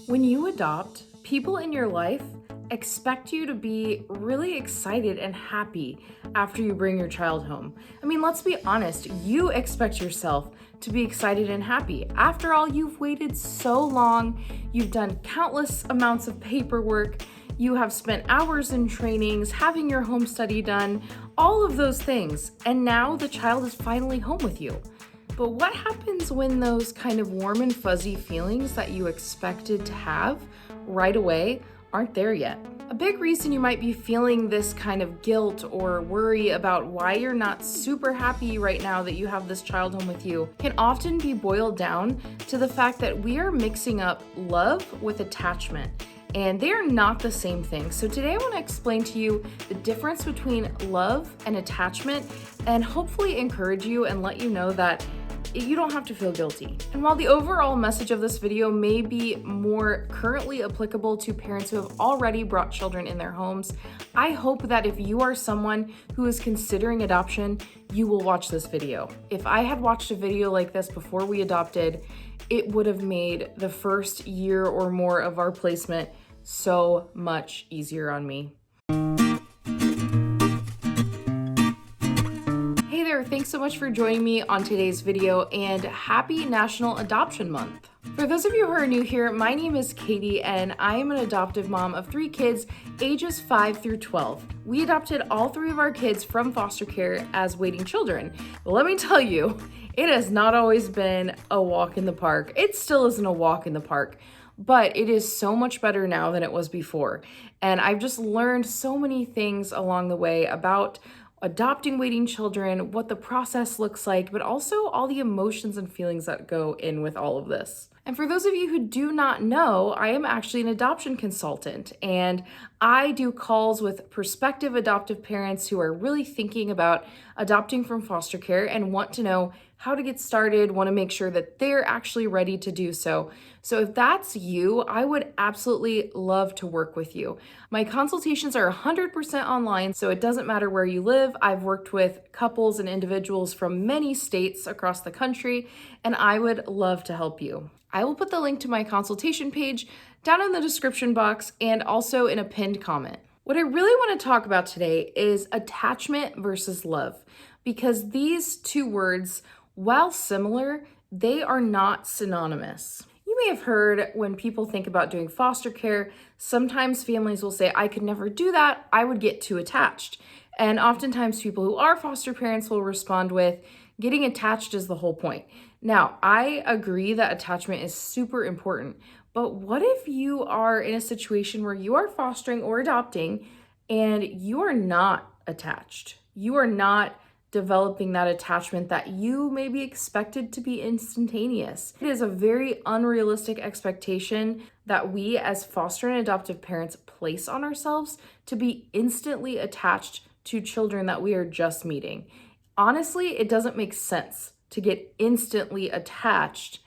When you adopt, people in your life expect you to be really excited and happy after you bring your child home. I mean, let's be honest, you expect yourself to be excited and happy. After all, you've waited so long, you've done countless amounts of paperwork, you have spent hours in trainings, having your home study done, all of those things, and now the child is finally home with you. But what happens when those kind of warm and fuzzy feelings that you expected to have right away aren't there yet? A big reason you might be feeling this kind of guilt or worry about why you're not super happy right now that you have this child home with you can often be boiled down to the fact that we are mixing up love with attachment. And they are not the same thing. So today I want to explain to you the difference between love and attachment and hopefully encourage you and let you know that you don't have to feel guilty. And while the overall message of this video may be more currently applicable to parents who have already brought children in their homes, I hope that if you are someone who is considering adoption, you will watch this video. If I had watched a video like this before we adopted, it would have made the first year or more of our placement so much easier on me. Hey there, thanks so much for joining me on today's video, and happy National Adoption Month. For those of you who are new here, my name is Katie and I am an adoptive mom of 3 kids ages 5 through 12. We adopted all 3 of our kids from foster care as waiting children. But let me tell you, it has not always been a walk in the park. It still isn't a walk in the park, but it is so much better now than it was before. And I've just learned so many things along the way about adopting waiting children, what the process looks like, but also all the emotions and feelings that go in with all of this. And for those of you who do not know, I am actually an adoption consultant, and I do calls with prospective adoptive parents who are really thinking about adopting from foster care and want to know how to get started, want to make sure that they're actually ready to do so. So if that's you, I would absolutely love to work with you. My consultations are 100% online, so it doesn't matter where you live. I've worked with couples and individuals from many states across the country, and I would love to help you. I will put the link to my consultation page down in the description box and also in a pinned comment. What I really want to talk about today is attachment versus love, because these two words, while similar, they are not synonymous. You may have heard when people think about doing foster care, sometimes families will say, I could never do that, I would get too attached. And oftentimes people who are foster parents will respond with, getting attached is the whole point. Now, I agree that attachment is super important, but what if you are in a situation where you are fostering or adopting and you are not attached? You are not developing that attachment that you may be expected to be instantaneous. It is a very unrealistic expectation that we as foster and adoptive parents place on ourselves to be instantly attached to children that we are just meeting. Honestly, it doesn't make sense to get instantly attached,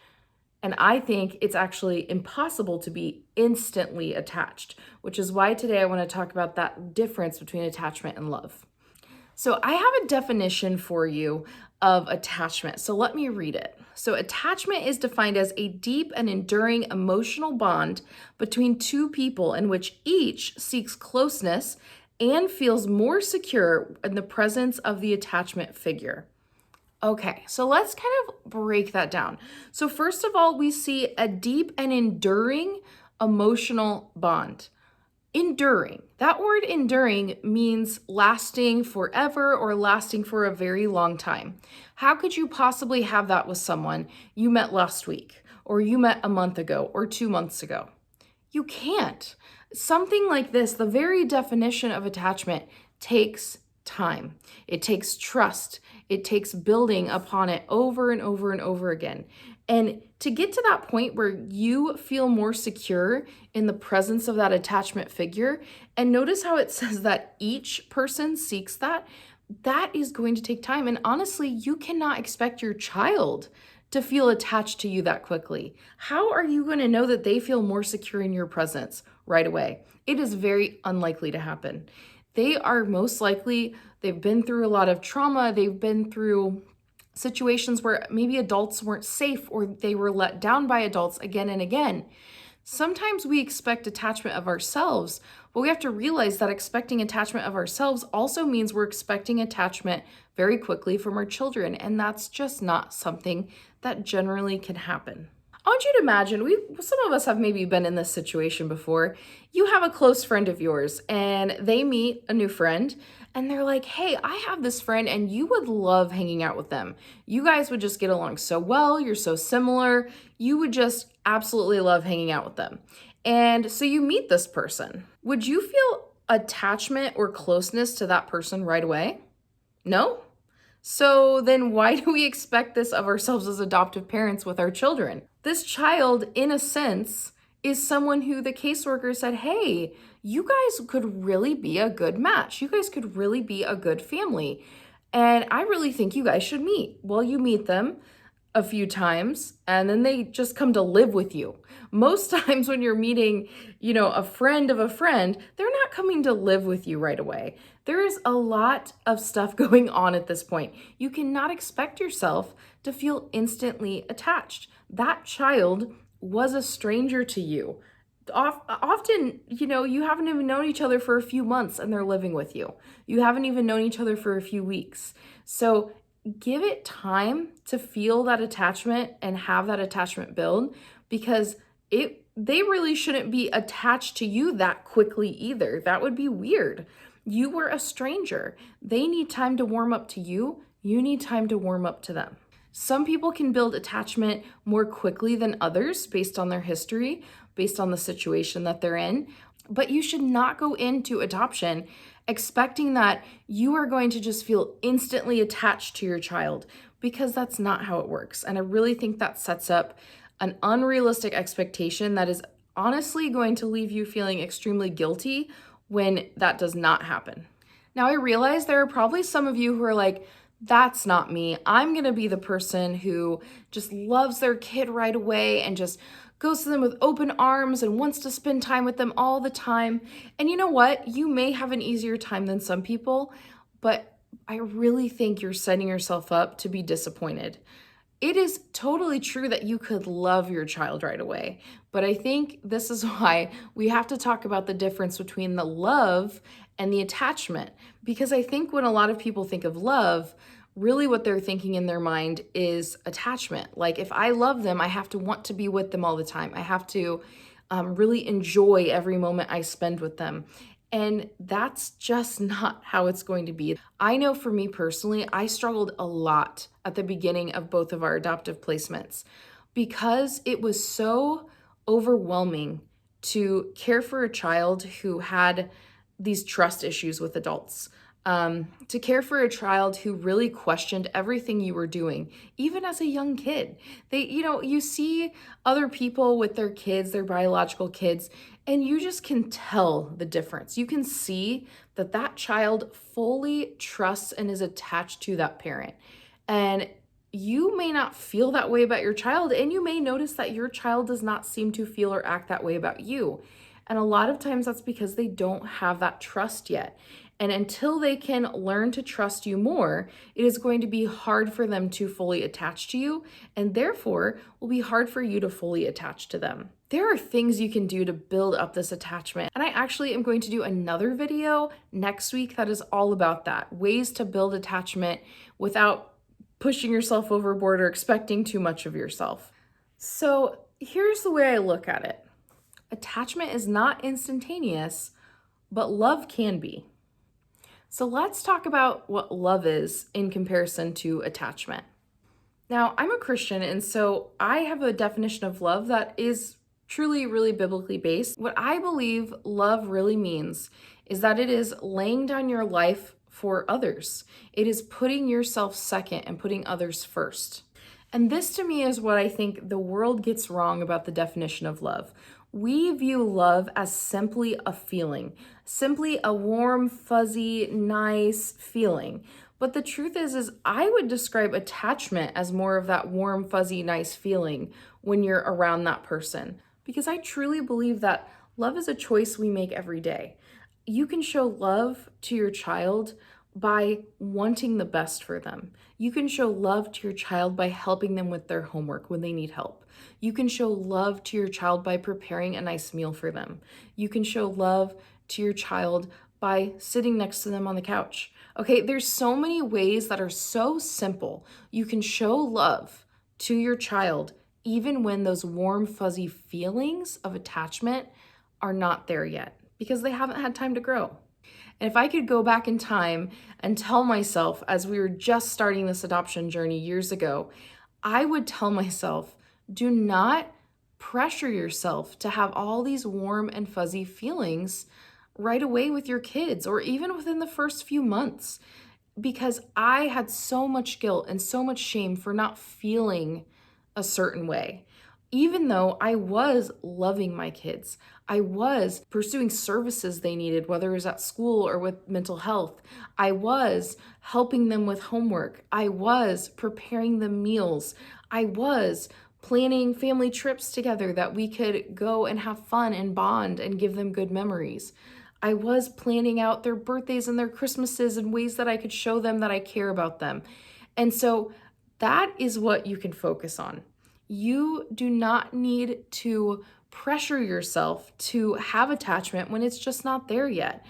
and I think it's actually impossible to be instantly attached, which is why today I want to talk about that difference between attachment and love. So I have a definition for you of attachment, so let me read it. So attachment is defined as a deep and enduring emotional bond between two people in which each seeks closeness and feels more secure in the presence of the attachment figure. Okay, so let's kind of break that down. So first of all, we see a deep and enduring emotional bond. Enduring. That word enduring means lasting forever or lasting for a very long time. How could you possibly have that with someone you met last week, or you met a month ago, or 2 months ago? You can't. Something like this, the very definition of attachment, takes time. It takes trust. It takes building upon it over and over and over again. And to get to that point where you feel more secure in the presence of that attachment figure, and notice how it says that each person seeks that, that is going to take time. And honestly, you cannot expect your child to feel attached to you that quickly. How are you going to know that they feel more secure in your presence right away? It is very unlikely to happen. They are most likely, they've been through a lot of trauma, they've been through situations where maybe adults weren't safe or they were let down by adults again and again. Sometimes we expect attachment of ourselves, but we have to realize that expecting attachment of ourselves also means we're expecting attachment very quickly from our children, and that's just not something that generally can happen. I want you to imagine, some of us have maybe been in this situation before. You have a close friend of yours and they meet a new friend and they're like, "Hey, I have this friend and you would love hanging out with them. You guys would just get along so well. You're so similar. You would just absolutely love hanging out with them." And so you meet this person. Would you feel attachment or closeness to that person right away? No? So then why do we expect this of ourselves as adoptive parents with our children? This child, in a sense, is someone who the caseworker said, "Hey, you guys could really be a good match. You guys could really be a good family. And I really think you guys should meet." Well, you meet them a few times and then they just come to live with you. Most times when you're meeting, a friend of a friend, they're not coming to live with you right away. There is a lot of stuff going on at this point. You cannot expect yourself to feel instantly attached. That child was a stranger to you. Often, you haven't even known each other for a few months and they're living with you. You haven't even known each other for a few weeks. So give it time to feel that attachment and have that attachment build, because they really shouldn't be attached to you that quickly either. That would be weird. You were a stranger. They need time to warm up to you. You need time to warm up to them. Some people can build attachment more quickly than others based on their history, based on the situation that they're in. But you should not go into adoption expecting that you are going to just feel instantly attached to your child, because that's not how it works. And I really think that sets up an unrealistic expectation that is honestly going to leave you feeling extremely guilty when that does not happen. Now, I realize there are probably some of you who are like, "That's not me. I'm going to be the person who just loves their kid right away and just goes to them with open arms and wants to spend time with them all the time." And you know what? You may have an easier time than some people, but I really think you're setting yourself up to be disappointed. It is totally true that you could love your child right away, but I think this is why we have to talk about the difference between the love and the attachment. Because I think when a lot of people think of love, really what they're thinking in their mind is attachment. Like, if I love them, I have to want to be with them all the time. I have to really enjoy every moment I spend with them. And that's just not how it's going to be. I know for me personally, I struggled a lot at the beginning of both of our adoptive placements because it was so overwhelming to care for a child who had these trust issues with adults. To care for a child who really questioned everything you were doing, even as a young kid. You see other people with their kids, their biological kids, and you just can tell the difference. You can see that that child fully trusts and is attached to that parent. And you may not feel that way about your child, and you may notice that your child does not seem to feel or act that way about you. And a lot of times that's because they don't have that trust yet. And until they can learn to trust you more, it is going to be hard for them to fully attach to you, and therefore will be hard for you to fully attach to them. There are things you can do to build up this attachment, and I actually am going to do another video next week that is all about that. Ways to build attachment without pushing yourself overboard or expecting too much of yourself. So here's the way I look at it. Attachment is not instantaneous, but love can be. So let's talk about what love is in comparison to attachment. Now, I'm a Christian, and so I have a definition of love that is truly, really biblically based. What I believe love really means is that it is laying down your life for others. It is putting yourself second and putting others first. And this to me is what I think the world gets wrong about the definition of love. We view love as simply a feeling, simply a warm, fuzzy, nice feeling. But the truth is I would describe attachment as more of that warm, fuzzy, nice feeling when you're around that person. Because I truly believe that love is a choice we make every day. You can show love to your child by wanting the best for them. You can show love to your child by helping them with their homework when they need help. You can show love to your child by preparing a nice meal for them. You can show love to your child by sitting next to them on the couch. Okay, there's so many ways that are so simple. You can show love to your child even when those warm, fuzzy feelings of attachment are not there yet because they haven't had time to grow. And if I could go back in time and tell myself, as we were just starting this adoption journey years ago, I would tell myself, do not pressure yourself to have all these warm and fuzzy feelings right away with your kids or even within the first few months, because I had so much guilt and so much shame for not feeling a certain way. Even though I was loving my kids, I was pursuing services they needed, whether it was at school or with mental health. I was helping them with homework. I was preparing them meals. I was planning family trips together that we could go and have fun and bond and give them good memories. I was planning out their birthdays and their Christmases in ways that I could show them that I care about them. And so that is what you can focus on. You do not need to pressure yourself to have attachment when it's just not there yet.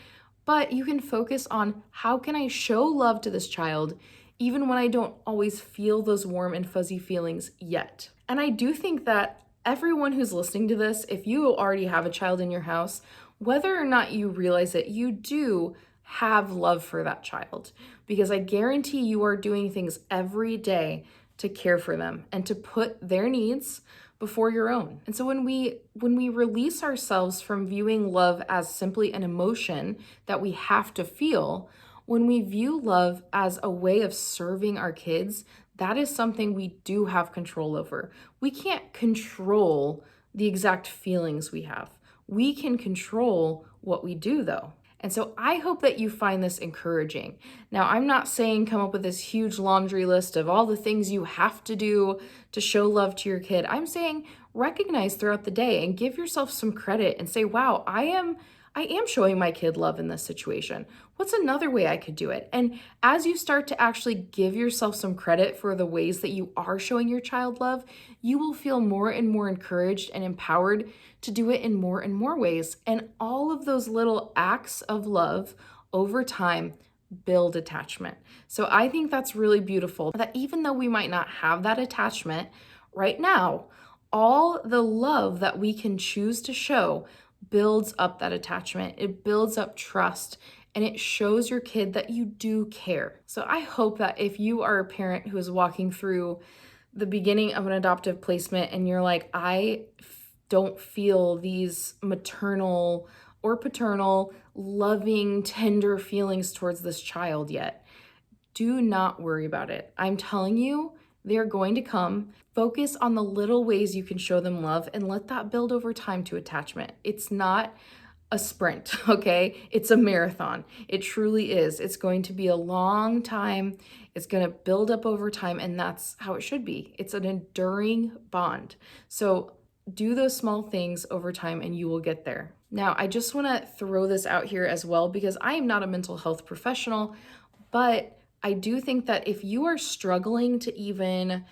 But you can focus on, how can I show love to this child even when I don't always feel those warm and fuzzy feelings yet? And I do think that everyone who's listening to this, if you already have a child in your house, whether or not you realize it, you do have love for that child, because I guarantee you are doing things every day to care for them and to put their needs before your own. And so when we release ourselves from viewing love as simply an emotion that we have to feel, when we view love as a way of serving our kids, that is something we do have control over. We can't control the exact feelings we have. We can control what we do, though. And so I hope that you find this encouraging. Now, I'm not saying come up with this huge laundry list of all the things you have to do to show love to your kid. I'm saying recognize throughout the day and give yourself some credit and say, wow, I am showing my kid love in this situation. What's another way I could do it? And as you start to actually give yourself some credit for the ways that you are showing your child love, you will feel more and more encouraged and empowered to do it in more and more ways. And all of those little acts of love over time build attachment. So I think that's really beautiful, that even though we might not have that attachment right now, all the love that we can choose to show builds up that attachment. It builds up trust, and it shows your kid that you do care. So I hope that if you are a parent who is walking through the beginning of an adoptive placement and you're like, I don't feel these maternal or paternal, loving, tender feelings towards this child yet, do not worry about it. I'm telling you, they're going to come. Focus on the little ways you can show them love and let that build over time to attachment. It's not a sprint, okay? It's a marathon. It truly is. It's going to be a long time. It's going to build up over time, and that's how it should be. It's an enduring bond. So do those small things over time and you will get there. Now, I just want to throw this out here as well, because I am not a mental health professional, but I do think that if you are struggling to even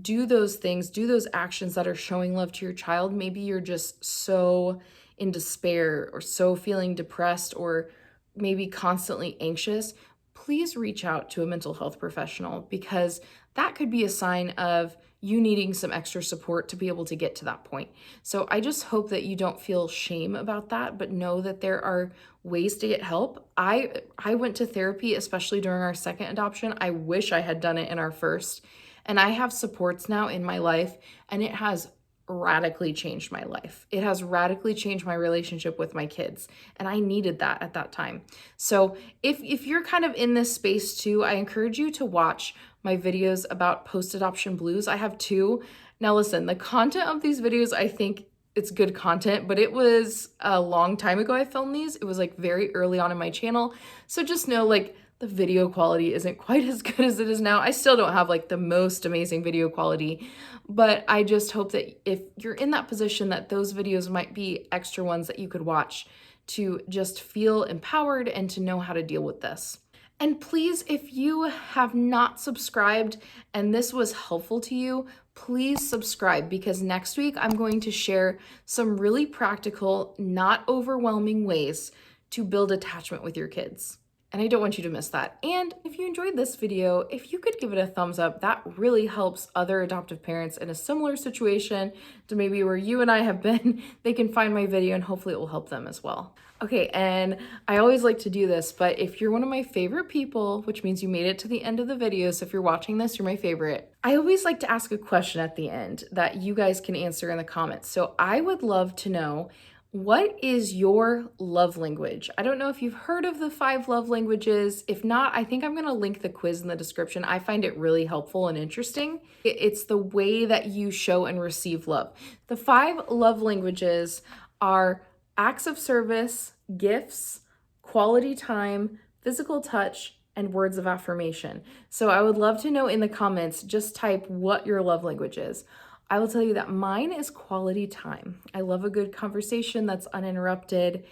do those things, do those actions that are showing love to your child, maybe you're just so in despair or so feeling depressed or maybe constantly anxious, please reach out to a mental health professional, because that could be a sign of you needing some extra support to be able to get to that point. So I just hope that you don't feel shame about that, but know that there are ways to get help. I went to therapy, especially during our second adoption. I wish I had done it in our first. And I have supports now in my life, and it has radically changed my life. It has radically changed my relationship with my kids, and I needed that at that time. So if you're kind of in this space too, I encourage you to watch my videos about post-adoption blues. I have two. Now listen, the content of these videos, I think it's good content, but it was a long time ago I filmed these. It was like very early on in my channel. So just know, like, the video quality isn't quite as good as it is now. I still don't have like the most amazing video quality, but I just hope that if you're in that position, that those videos might be extra ones that you could watch to just feel empowered and to know how to deal with this. And please, if you have not subscribed and this was helpful to you, please subscribe, because next week I'm going to share some really practical, not overwhelming ways to build attachment with your kids. And I don't want you to miss that. And if you enjoyed this video, if you could give it a thumbs up, that really helps other adoptive parents in a similar situation to maybe where you and I have been. They can find my video and hopefully it will help them as well. Okay, and I always like to do this, but if you're one of my favorite people, which means you made it to the end of the video, so if you're watching this, you're my favorite, I always like to ask a question at the end that you guys can answer in the comments. So I would love to know, what is your love language? I don't know if you've heard of the 5 love languages. If not, I think I'm going to link the quiz in the description. I find it really helpful and interesting. It's the way that you show and receive love. The 5 love languages are acts of service, gifts, quality time, physical touch, and words of affirmation. So I would love to know in the comments, just type what your love language is. I will tell you that mine is quality time. I love a good conversation that's uninterrupted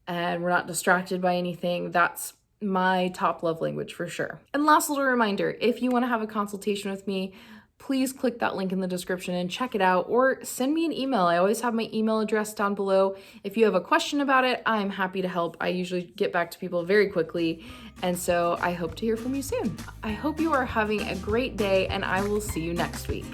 and we're not distracted by anything. That's my top love language for sure. And last little reminder, if you want to have a consultation with me, please click that link in the description and check it out, or send me an email. I always have my email address down below. If you have a question about it, I'm happy to help. I usually get back to people very quickly. And so I hope to hear from you soon. I hope you are having a great day and I will see you next week.